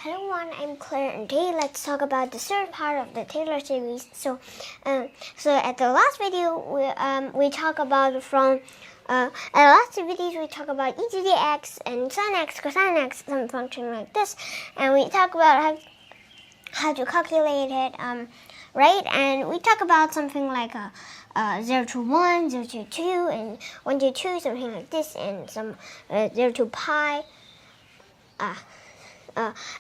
Hello everyone, I'm Claire, and today let's talk about the third part of the Taylor series. So at the last video we talk about at the last two videos we talk about e to the x and sin x, cosine x, some function like this, and we talk about how to calculate it, right? And we talk about something like 0 to 1, 0 to 2, and 1 to 2, something like this, and some 0 to pi.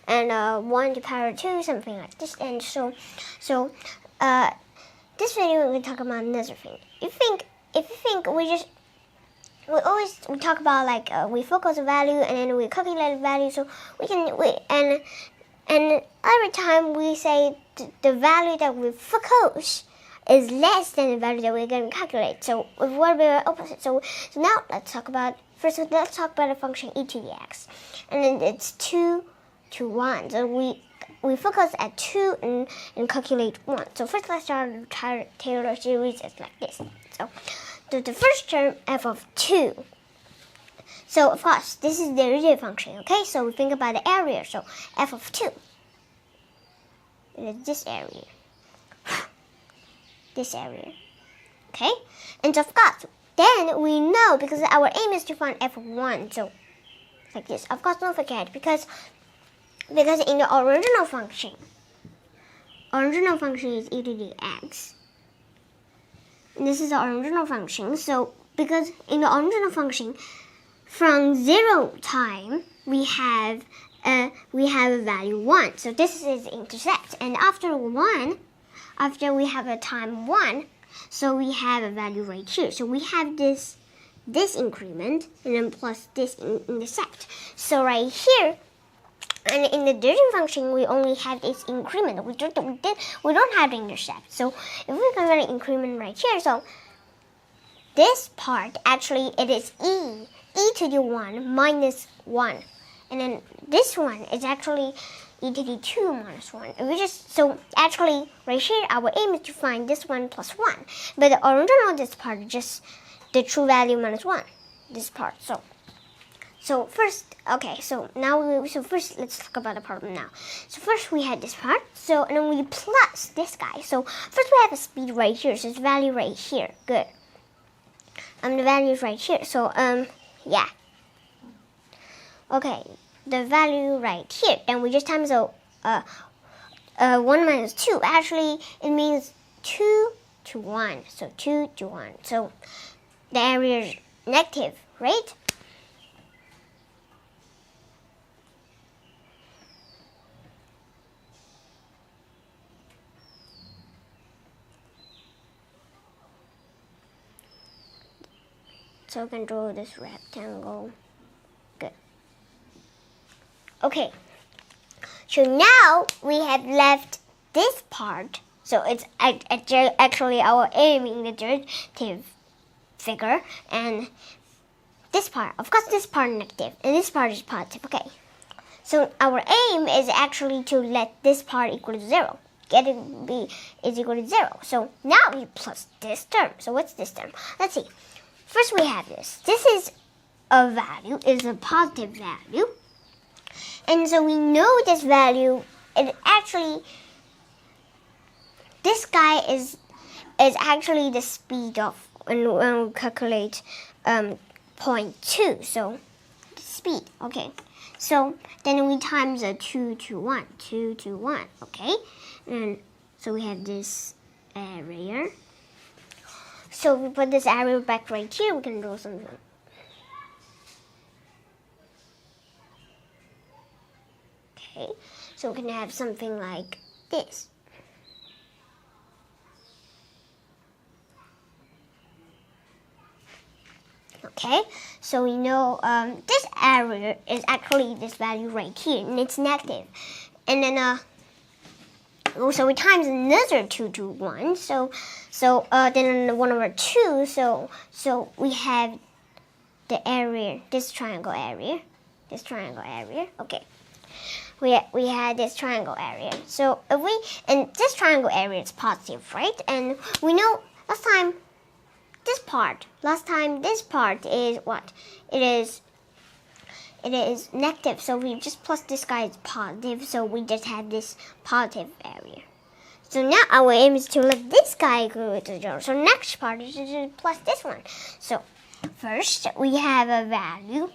And 1 to the power 2, something like this. And so this video we're going to talk about another thing. If you think we always talk about like we focus a value and then we calculate a value, so and every time we say the value that we focus is less than the value that we're going to calculate. So it would be the opposite. So now let's talk about the function e to the x, and then it's 2 to 1. So we focus at 2 and calculate 1. So first let's start the Taylor series is like this. So the first term, f of 2. So of course this is the derivative function, okay? So we think about the area. So f of 2 is this area. This area. Okay? And so of course then we know, because our aim is to find f of 1. So like this. Of course don't forget, because in the original function is e to the x. And this is the original function. So because in the original function, from 0 time we have a value 1. So this is the intercept. And after we have a time 1, so we have a value right here. So we have this increment and then plus this intercept. So right here, and in the derivative function, we only have this increment. We don't have the intercept. So if we convert the increment right here, so this part actually it is e to the 1 minus 1, and then this one is actually e to the 2 minus 1. So actually right here our aim is to find this one plus 1, but the original this part is just the true value minus 1. This part. So first, okay, so first let's talk about the problem now. So first we had this part, and then we plus this guy. So first we have a speed right here, so it's value right here. Good. The value is right here. So yeah. Okay, the value right here. Then we just times 1 minus 2. Actually, it means 2 to 1. So 2 to 1. So the area is negative, right? So we can draw this rectangle. Good. Okay. So now we have left this part. So it's actually our aim in the derivative figure. And this part, of course this part is negative, and this part is positive. Okay. So our aim is actually to let this part equal to 0. Get it be is equal to 0. So now we plus this term. So what's this term? Let's see. First we have this. This is a value, is a positive value. And so we know this value, this guy is actually the speed of when we calculate 0.2. So the speed, okay. So then we times 2 to 1, 2 to 1, okay. And so we have this area. So if we put this arrow back right here, we can draw something. Okay, so we can have something like this. Okay, so we know this area is actually this value right here, and it's negative. And then so we times another 2 to 1. So then 1 over 2. So we have the area, this triangle area. Okay. We had this triangle area. So and this triangle area is positive, right? And we know last time this part is what? It it is negative, so we just plus this guy is positive, so we just have this positive area. So now our aim is to let this guy go to 0. So next part is to plus this one. So first we have a value.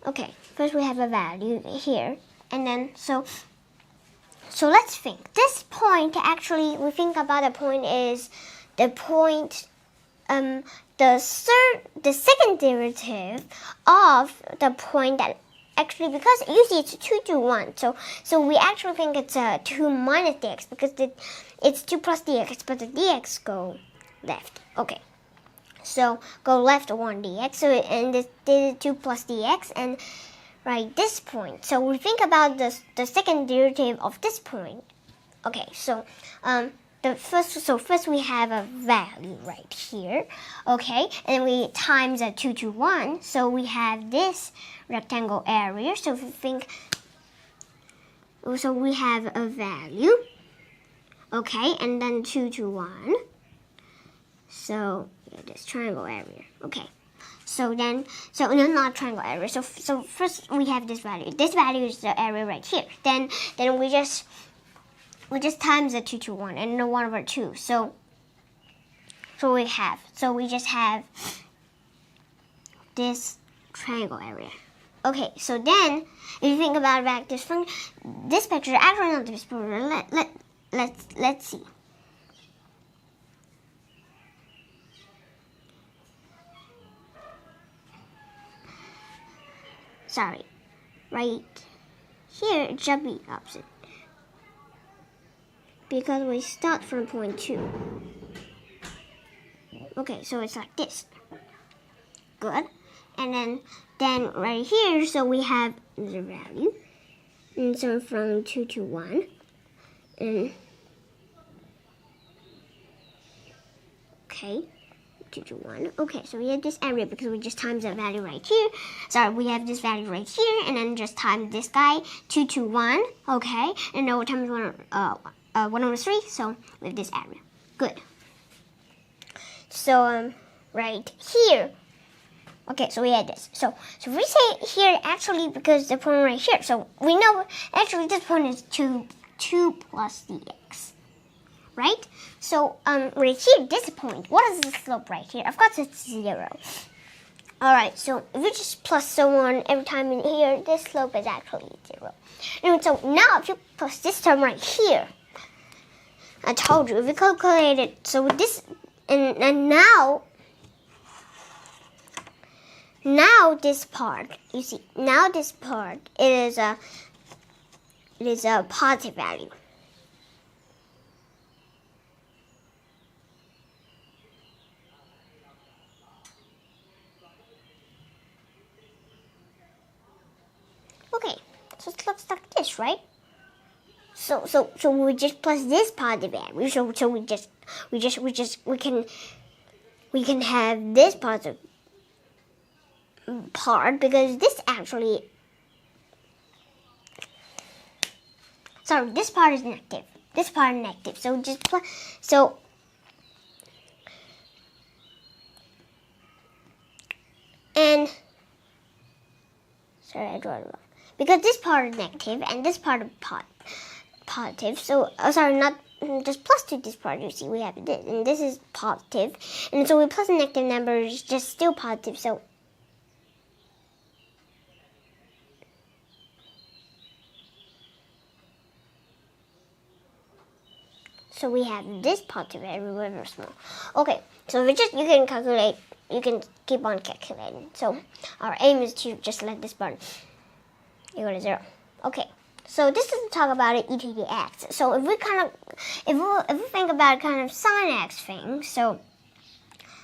Okay, first we have a value here. And then, so let's think. This point, actually, we think about the point is the point, the second derivative of the point that actually, because usually it's 2 to 1. So we actually think it's 2 minus dx because it's 2 plus dx, but the dx go left. Okay. So go left 1 dx. So and this is 2 plus dx and right this point. So we think about the second derivative of this point. Okay, so first we have a value right here. Okay, and then we times a 2 to 1. So we have this rectangle area. So if we think, so we have a value. Okay, and then 2 to 1. So yeah, this triangle area. Okay. So no, not triangle area. So first we have this value. This value is the area right here. Then we just times the 2 to 1 and the 1 over 2. So we just have this triangle area. Okay, so then if you think about back this function, this picture actually not this picture. Let's see. Sorry, right here it should be opposite because we start from point 2. Okay, so it's like this. Good. And then right here, so we have the value, and so from 2 to 1, and okay. 2 to 1. Okay, so we have this area because we just times that value right here. Sorry, we have this value right here, and then just times this guy, 2 to 1. Okay, and now we times 1 over 3. So we have this area. Good. So right here. Okay, so we had this. So we say here actually because the point right here. So we know actually this point is 2 plus dx. Right? So right here, this point, what is the slope right here? Of course it's 0. Alright, so if you just plus so on every time in here, this slope is actually 0. And so now if you plus this term right here, I told you, if you calculate it, so with this, and now this part, you see, now this part, it is a positive value. Okay, so it looks like this, right? So we just plus this positive value. So we can have this positive part because this actually, sorry, this part is negative. This part is negative. So just plus, and sorry, I drew it wrong. Because this part is negative and this part is positive. So, sorry, not just plus to this part. You see, we have this, and this is positive. And so we plus a negative number is just still positive. So we have this positive everywhere very small. Okay, so you can calculate. You can keep on calculating. So our aim is to just let this part equal to 0. Okay, so this is to talk about it e to the x. So if we think about kind of sine x thing, so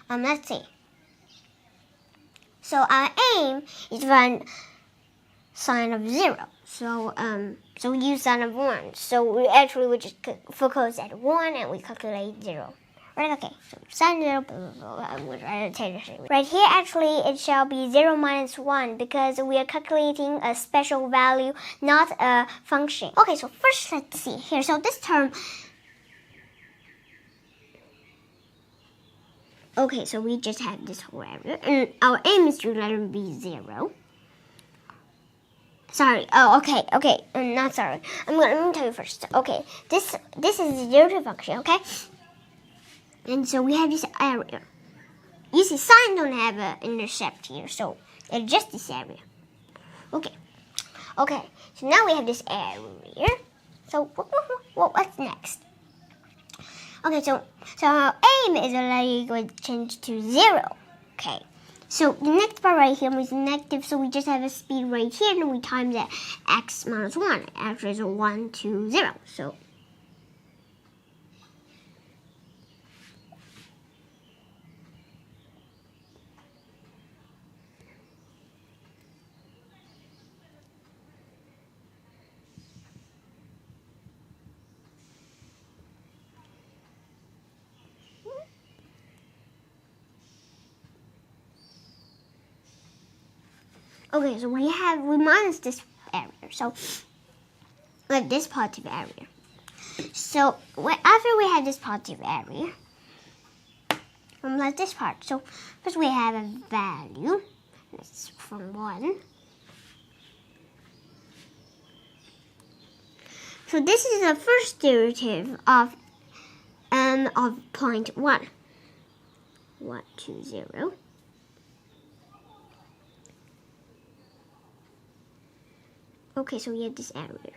let's see. So our aim is to find sine of 0. So we use sine of 1. So we just focus at 1 and we calculate 0. Right, okay, so sine 0, blah, blah, blah, I'm going to tell you. Right here, actually, it shall be 0 minus 1 because we are calculating a special value, not a function. Okay, so first let's see here. So this term, Okay, so we just have this whole area, and our aim is to let it be 0. Sorry. Oh, okay. Not sorry. Let me tell you first. Okay, this is the derivative function. Okay, and so we have this area. You see, sine don't have an intercept here, so it's just this area. Okay. So now we have this area. So what's next? Okay, so our aim is already going to change to 0. Okay. So the next part right here is negative, so we just have a speed right here, and we times that x minus 1. Actually, it's a 1, 2, 0. So okay, so we minus this area, so we have this positive area. So after we have this positive area, like this part. So first we have a value. It's from 1. So this is the first derivative of point 1. 1, 2, 0. Okay, so we have this area.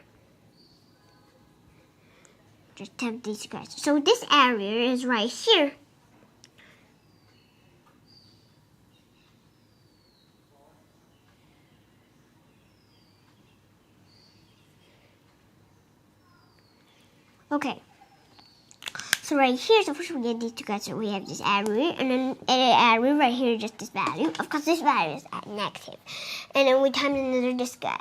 Just have these guys. So this area is right here. Okay. So right here, so first we get these two guys. So we have this area, and then area right here, just this value. Of course, this value is at negative, and then we times another this guy.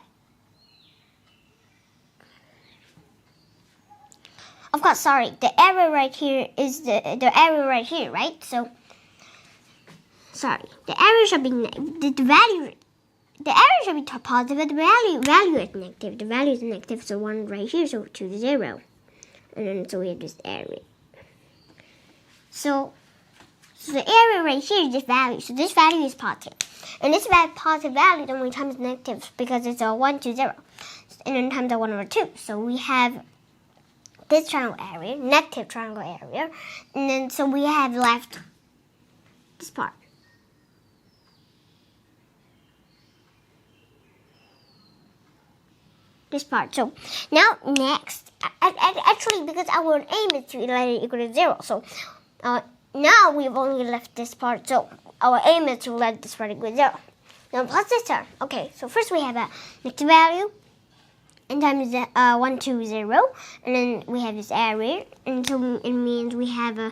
Of course, sorry, the area right here is the area right here, right? So, sorry, the area should be the value. The area should be positive, but the value is negative. The value is negative, so 1 right here, so 2, 0, and then so we have this area. So the area right here is this value. So this value is positive, and this positive value then we times negative because it's a 1, 2, 0, and then times a 1 over 2. So we have this triangle area, negative triangle area, and then so we have left this part. This part. So now next, actually because our aim is to let it equal to 0, so now we've only left this part. So our aim is to let this part equal to 0. Now plus this term. Okay, so first we have a negative value. And times 1, 2, 0, and then we have this area, and so it means we have a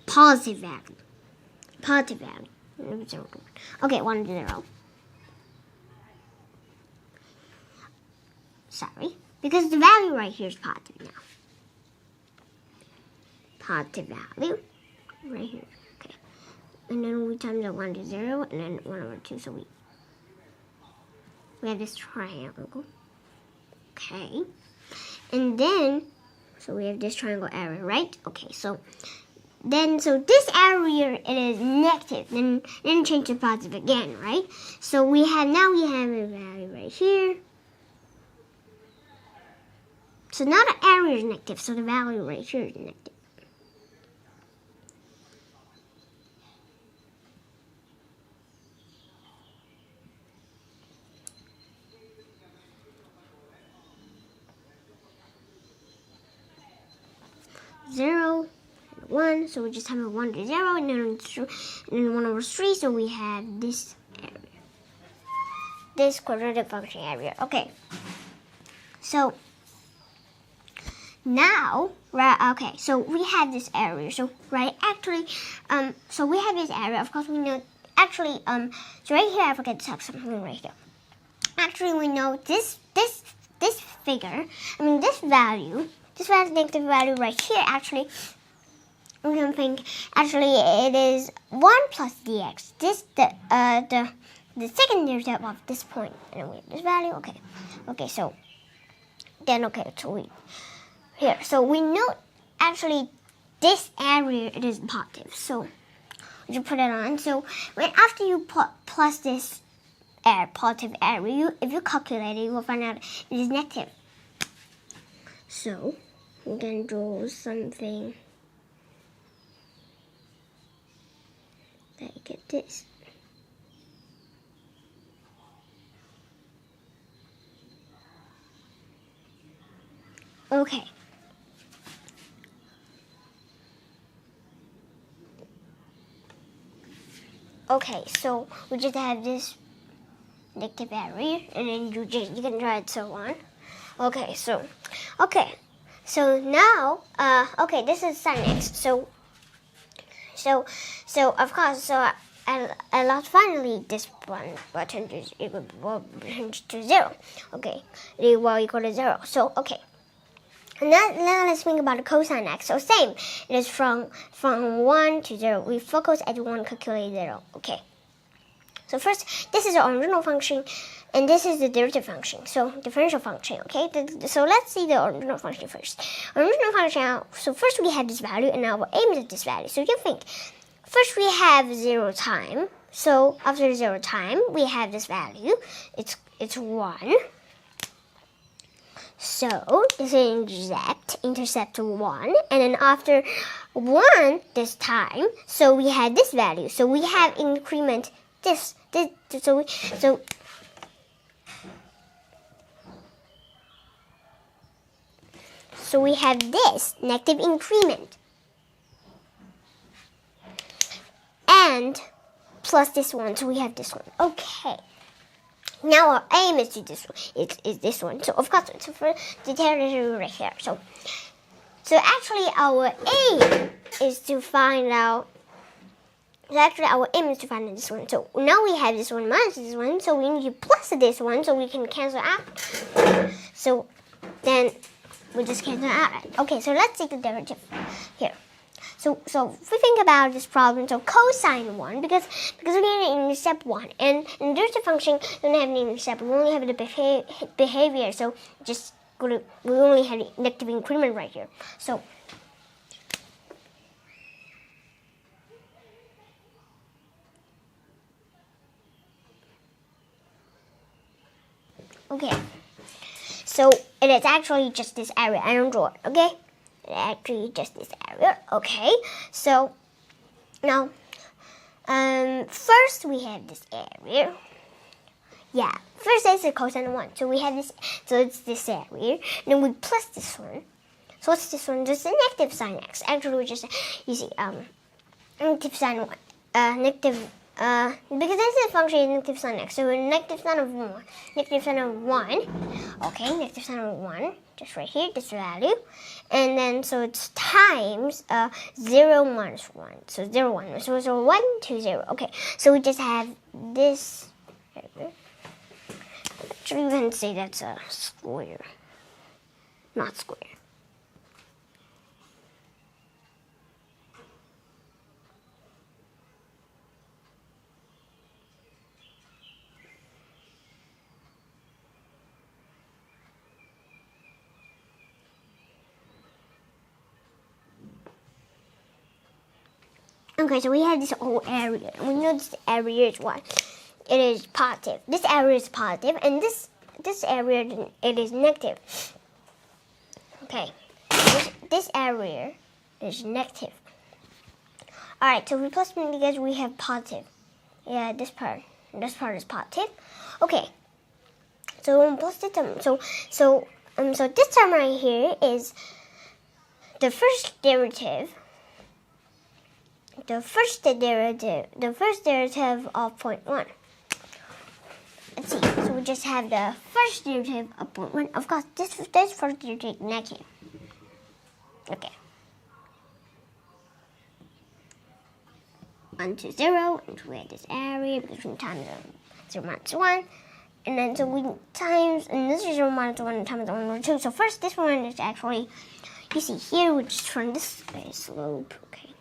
positive value. Positive value. Okay, 1, 0. Sorry, because the value right here is positive now. Positive value right here. Okay, and then we times 1 to 0, and then 1 over 2. So we have this triangle. Okay, and then, so we have this triangle area, right? Okay, so this area, it is negative, then change to positive again, right? So now we have a value right here. So now the area is negative, so the value right here is negative. Zero, 1, so we just have a 1 to 0, and then 1 over 3, so we have this area. This quadratic function area. Okay. So now, right, okay, so we have this area. So so we have this area. Of course we know actually so right here I forget to have something right here. Actually we know this figure, this value, negative value right here, actually, we can think, actually, it is 1 plus dx. This, the second derivative of this point, and we have this value, okay, so we know, actually, this area, it is positive, so you put it on. So when after you plus this positive area, if you calculate it, you will find out it is negative. So we can draw something like this. Okay. Okay, so we just have this negative area, and then you can draw it so on. Okay, so now okay, this is sin x. So of course, so I lost finally this one button is equal to 0. Okay, it will equal to 0. So okay. Now let's think about the cosine x. So same, it is from 1 to 0. We focus at 1, calculate 0. Okay. So first, this is the original function, and this is the derivative function. So differential function. Okay. So let's see the original function first. Original function. So first we have this value, and our aim is at this value. So you think first we have 0 time. So after 0 time, we have this value. It's 1. So this is intercept 1, and then after 1 this time, so we have this value. So we have increment this. So we have this negative increment, and plus this one. So we have this one. Okay. Now our aim is to this one. Is this one. So of course, so for the territory right here. So actually our aim is to find out. So actually our aim is to find out this one. So now we have this one minus this one. So we need to plus this one so we can cancel out. So then we just cancel out. Okay. So let's take the derivative here. So if we think about this problem, so cosine 1, because we're going to intercept 1, and in derivative function, we don't have any intercept, we only have the behavior, so we only have the negative increment right here. So okay, so it is actually just this area. I don't draw it, okay? Actually just this area. Okay, so now first we have this area. Yeah, first it's the cosine 1. So we have this, so it's this area. Then we plus this one. So what's this one? Just a negative sin x. Actually we just negative sin 1. Because this is a function of negative sin x. So negative sin of 1. Negative sin of 1. Okay, negative sin of 1. Just right here, this value. And then, so it's times 0 minus 1. So 0, 1. So 1 to 0. Okay, so we just have this. Actually, you can say that's a square. Not square. Okay, so we have this whole area. We know this area is what? It is positive. This area is positive, and this area, it is negative. Okay, this area is negative. Alright, so we plus because we have positive. Yeah, this part is positive. Okay, so we plus this term. So this term right here is the first derivative. The first derivative of 0.1. Let's see. So we just have the first derivative of 0.1. Of course, this first derivative negative. Okay. 1 to 0, and we have this area because we times 0 minus 1. And then so we times, and this is 0 minus 1 times 1 over 2. So first, this one is actually, you see here, we just turn this slope. Okay.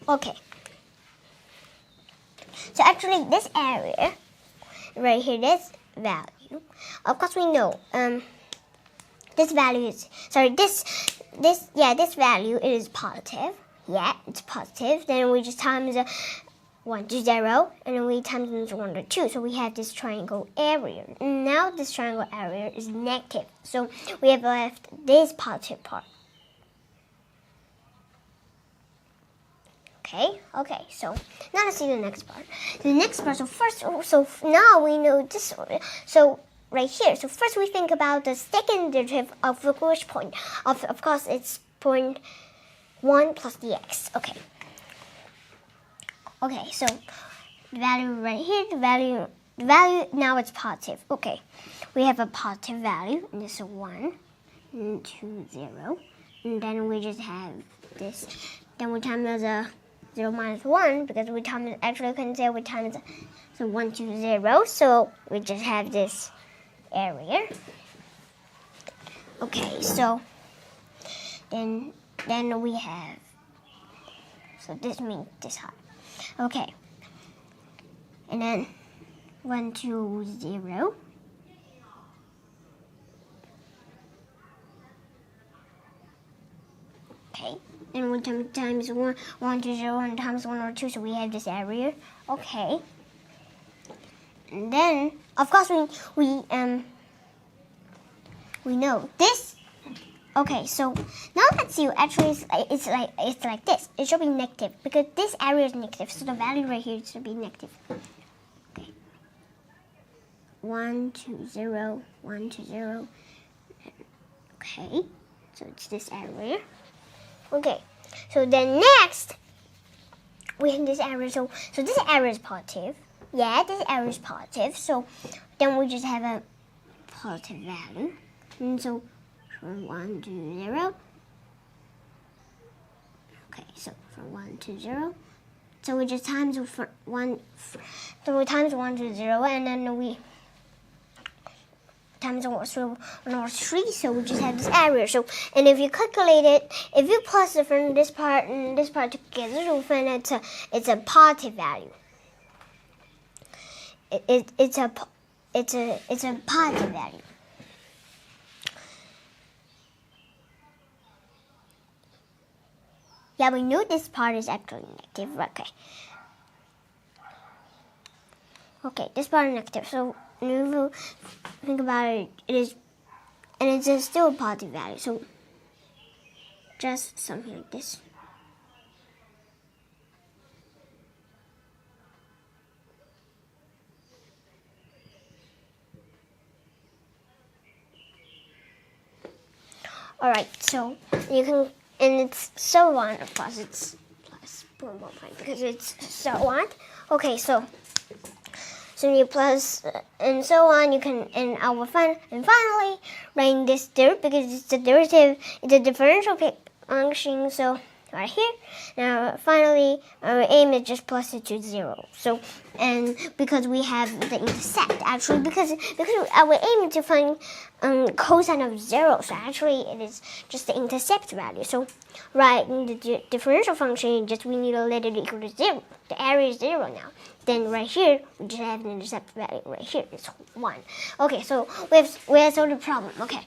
Okay. So actually, this area right here, this value. Of course, we know this value is this value is positive. Yeah, it's positive. Then we just times 1 to 0, and then we times 1 to 2. So we have this triangle area. Now this triangle area is negative. So we have left this positive part. Okay, so now let's see the next part. The next part, so now we know this, so right here. So first we think about the second derivative of the first point. Of course, it's 0.1 plus the x. Okay, so the value right here, the value now it's positive. Okay, we have a positive value, and this is 1, and 2, 0. And then we just have this. Then we times as 0 minus 1, because we times, actually we can say we times 1 to 0, so we just have this area. Okay, so then we have, so this means this height. Okay, and then 1 to 0. Okay. And 1 times 1 to 0, and times 1 or 2, so we have this area. Okay. And then, of course, we know this. Okay, so now let's see. Actually, it's like this. It should be negative because this area is negative, so the value right here should be negative. Okay. 1 to 0, 1 to 0. Okay, so it's this area. Okay, so then next we have this area. So this area is positive. Yeah, this area is positive. So then we just have a positive value. And so from 1 to 0. Okay, so from 1 to 0. So we just times 1. So we times 1 to 0, and then we times 1 over 3, so we just have this area. So, and if you calculate it, if you plus this part and this part together, you'll find it's a positive value. It's a positive value. Yeah, we know this part is actually negative. Okay, this part is negative. So if you think about it, it's still a positive value. So just something like this. Alright, so you can, and it's so on, of course it's plus 1.5 because it's so on. Okay, so you plus and so on, you can, and finally write this derivative because it's a derivative, it's a differential function, so right here. Now finally our aim is just plus it to 0. So, and because we have the intercept, actually because our aim is to find cosine of 0, so actually it is just the intercept value. So right in the differential function, just we need to let it equal to 0. The area is 0 now. Then right here we just have an intercept value. Right here it's 1. Okay, so we have solved the problem. Okay,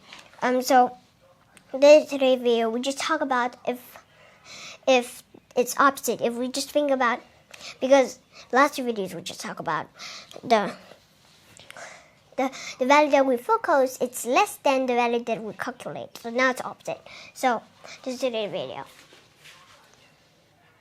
so today's video we just talk about if it's opposite. If we just think about, because last 2 videos we just talk about the value that we focus, it's less than the value that we calculate. So now it's opposite. So this is today's video.